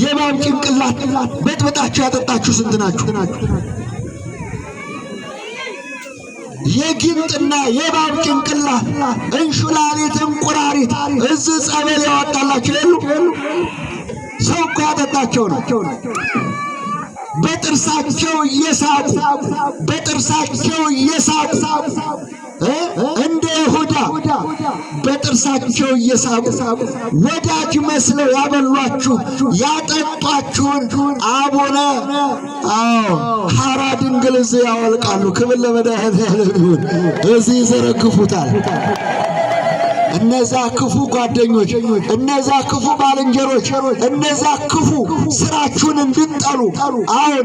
የእባብ ጭንቅላት በጥብጣችሁ ያጠጣችሁ ስንት ናችሁ? የጊንጥና የእባብ ጭንቅላት እንሹላሊት እንቁራሪት እዚህ ጸበል ያወጣላችሁ የሉ? ሰው እኮ ያጠጣቸው ነው። በጥርሳቸው እየሳቁ እንደ ይሁዳ በጥርሳቸው እየሳቁ ወዳጅ መስለው ያበሏችሁ ያጠጧችሁን አቡነ ሐራ ድንግል እዚህ ያወልቃሉ። ክብር ለመድኃኔዓለም ይሁን። እዚህ ይዘረግፉታል። እነዛ ክፉ ጓደኞች፣ እነዛ ክፉ ባልንጀሮች፣ እነዛ ክፉ ስራችሁን እንድትጠሉ፣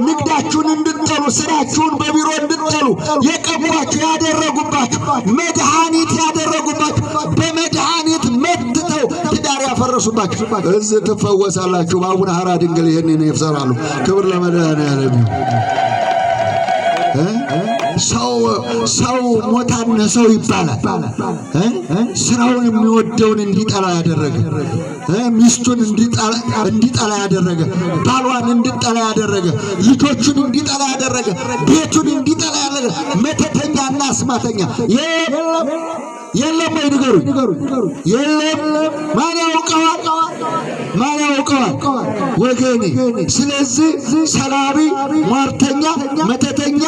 ንግዳችሁን እንድትጠሉ፣ ስራችሁን በቢሮ እንድትጠሉ የቀቧችሁ ያደረጉባችሁ፣ መድኃኒት ያደረጉባችሁ፣ በመድኃኒት መትተው ትዳር ያፈረሱባችሁ እዚህ ትፈወሳላችሁ። በአቡነ ሐራ ድንግል ይህንን ይፍሰራሉ። ክብር ለመድኃኔዓለም ይሁን። ሰው ሞታነ ሰው ይባላል። ስራውን የሚወደውን እንዲጠላ ያደረገ፣ ሚስቱን እንዲጠላ ያደረገ፣ ባሏን እንዲጠላ ያደረገ፣ ልጆቹን እንዲጠላ ያደረገ፣ ቤቱን እንዲጠላ ያደረገ መተተኛና አስማተኛ የለም ወይ ንገሩኝ? የለም። ማን ያውቀዋል? ወገኔ? ስለዚህ ሰላቢ፣ ሟርተኛ፣ መተተኛ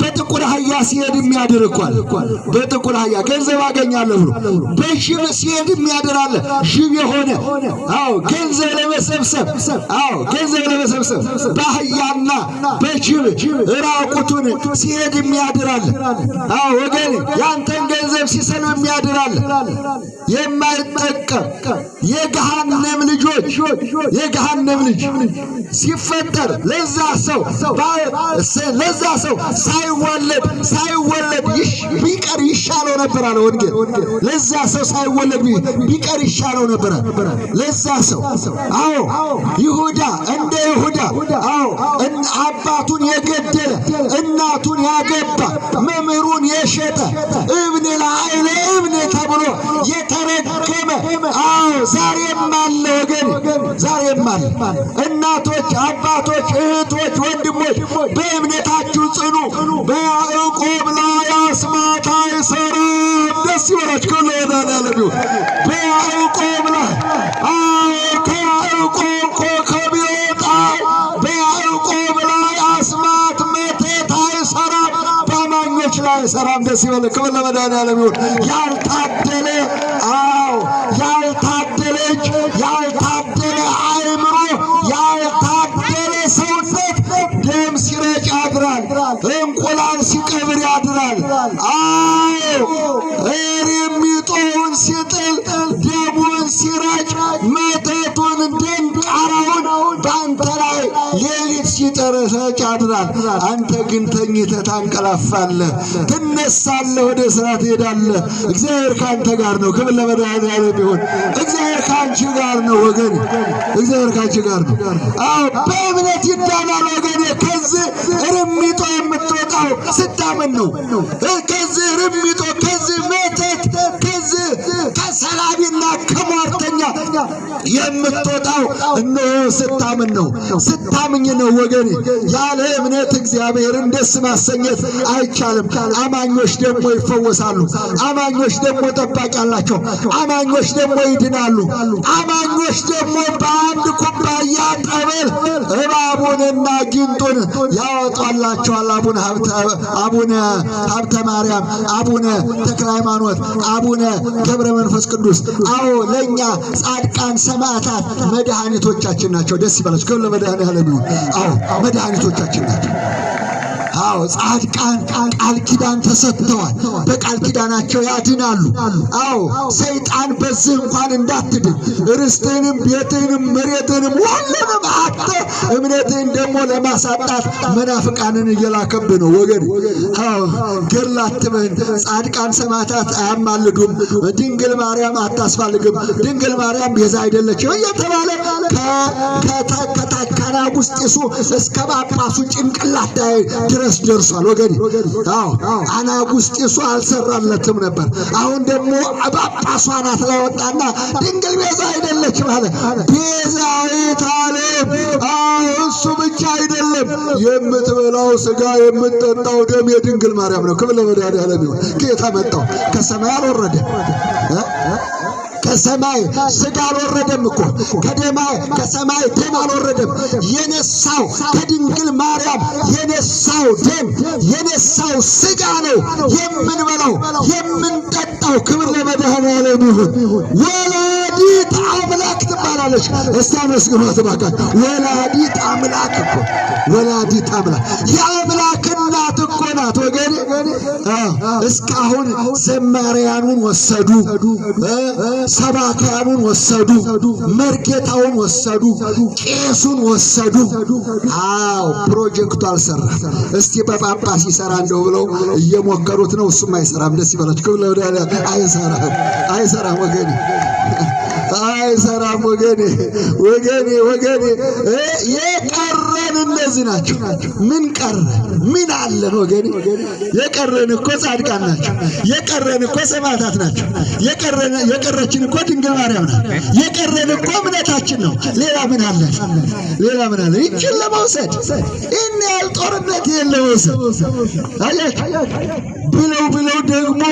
በጥቁር አህያ ሲሄድ የሚያድር እኳል በጥቁር አህያ ገንዘብ አገኛለሁ ብሎ በሽብ ሲሄድ የሚያድር አለ። ሽብ የሆነ ገንዘብ ለመሰብሰብ በአህያና በሽብ ራቁቱን ሲሄድ የሚያድር አለ። ወገኔ ያንተን ገንዘብ ሲሰልብ የሚያድር አለ። የማይጠቀም የገሃነም የገሃነም ልጅ ሲፈጠር ለዛ ሰው ሳይወለድ ቢቀር ይሻለው ነበር አለ ወንጌል። ለዛ ሰው ሳይወለድ ቢቀር ይሻለው ነበር ለዛ ሰው። ይሁዳ እንደ ይሁዳ አባቱን የገደለ እናቱን ያገባ መምህሩን የሸጠ እብን ለአይለ እብን ተብሎ የተረገመ ዛሬም አለ ወገን፣ ዛሬም አለ። እናቶች፣ አባቶች፣ እህቶች፣ ወንድሞች በእምነታችሁ ጽኑ። በያዕቆብ ላይ አስማት አይሰራም። ደስ ይበላችሁ። ከለወዳናለሁ በያዕቆብ ላይ ከያዕቆብ ኮከብ ይወጣል። በያዕቆብ ላይ አስማት መተት አይሰራም። በአማኞች ላይ አይሰራም። ደስ ይበላችሁ። ክብር ለመድኃኔዓለም ይሁን። ያልታደለ ያልታደለች ያልታደለ አእምሮ ያልታደለ ሰውነት ደም ሲረጭ ያድራል። እንቁላል ሲቀብር ያድራል። የሚጦውን ሲጥል ደሙን ሲረጭ መተቱን ደንቃራውን በአንተ ላይ ሌሊት ሲጠረሰጭ ያድራል። አንተ ግን ተኝተህ ታንቀላፋለህ፣ ትነሳለህ፣ ወደ ስራ ትሄዳለህ። እግዚአብሔር ከአንተ ጋር ነው። ክብር ለመድኃኔዓለም ይሁን። እግዚአብሔር ከአንቺ ጋር ነው ወገን፣ እግዚአብሔር ከአንቺ ጋር ነው። በእምነት ይዳናል ወገኔ። ከዚህ ርሚጦ የምትወጣው ስታምን ነው። ከዚህ ርሚጦ፣ ከዚህ መተት፣ ከዚህ ከሰላቢና ከሟርተኛ የምትወጣው እነሆ ስታምን ነው። ስታምኝ ነው ወገኔ። ያለ እምነት እግዚአብሔርን ደስ ማሰኘት አይቻልም። አማኞች ደግሞ ይፈወሳሉ። አማኞች ደግሞ ጠባቂ አላቸው። አማኞች ደግሞ ይድናሉ። አማኞች ደግሞ በአንድ ኩባያ ጠበል እባቡንና ጊንጡን ያወጣላቸዋል። አቡነ ሀብተ ማርያም፣ አቡነ ተክለ ሃይማኖት፣ አቡነ ገብረ መንፈስ ቅዱስ ለእኛ ጻድቃን ሰማዕታት መድኃኒቶቻችን ናቸው። ደስ ይበላችሁ። ክብር ለመድኃኔዓለም ይሁን። መድኃኒቶቻችን ናቸው። ጻድቃን ቃል ኪዳን ተሰጥተዋል። በቃል ኪዳናቸው ያድናሉ። ሰይጣን በዚህ እንኳን እንዳትድን ርስትህንም ቤትህንም መሬትህንም ሁሉንም አጥተ እምነትህን ደግሞ ለማሳጣት መናፍቃንን እየላከብህ ነው ወገን። ገድል አትበን። ጻድቃን ሰማዕታት አያማልዱም። ድንግል ማርያም አታስፈልግም። ድንግል ማርያም ቤዛ አይደለችም እየተባለ ከአናጉስጢሱ እስከ ጳጳሱ ጭንቅላት ድረስ ደርሷል ወገኔ። አዎ አናጉስጢሱ አልሰራለትም ነበር። አሁን ደግሞ ጳጳሷ ናት ላይ ወጣና ድንግል ቤዛ አይደለችም አለ። ቤዛዊተ ዓለም። እሱ ብቻ አይደለም፣ የምትበላው ሥጋ የምትጠጣው ደም የድንግል ማርያም ነው። ክብር ለመድኃኒዓለም ይሁን። ከየት መጣው? ከሰማይ አልወረደም። ከሰማይ ሥጋ አልወረደም እኮ ከሰማይ ደም አልወረደም። የነሳው ከድንግል ማርያም የነሳው ደም የነሳው ሥጋ ነው የምንበላው የምንጠጣው። ክብር ለመድኃኒዓለም ይሁን። ወላዲት አምላክ ትባላለች። እስቲ አመስግኗት እባካችሁ። ወላዲት አምላክ እኮ ወላዲት አምላክ የአምላክ እናት እኮ ናት ወገኔ። እስካሁን ዘማሪያኑን ወሰዱ፣ ሰባክያኑን ወሰዱ፣ መርጌታውን ወሰዱ፣ ቄሱን ወሰዱ። አዎ ፕሮጀክቱ አልሰራም። እስቲ በጳጳስ ይሰራ እንደው ብለው እየሞከሩት ነው። እሱም አይሰራም። ደስ ይበላችሁ። ክብር ለወዳጅ አይሰራም ወገኔ፣ አይሰራም ወገኔ። የቀረን እነዚህ ናቸው። ምን ቀረን? ምን አለን ወገኔ? የቀረን እኮ ጻድቃን ናቸው። የቀረን እኮ ሰማዕታት ናቸው። የቀረችን እኮ ድንግል ማርያም ናት። የቀረን እኮ እምነታችን ነው። ሌላ ምን አለን? ሌላ ምን አለን? ይችን ለመውሰድ ይህን ያህል ጦርነት የለውም ብለው ደግሞ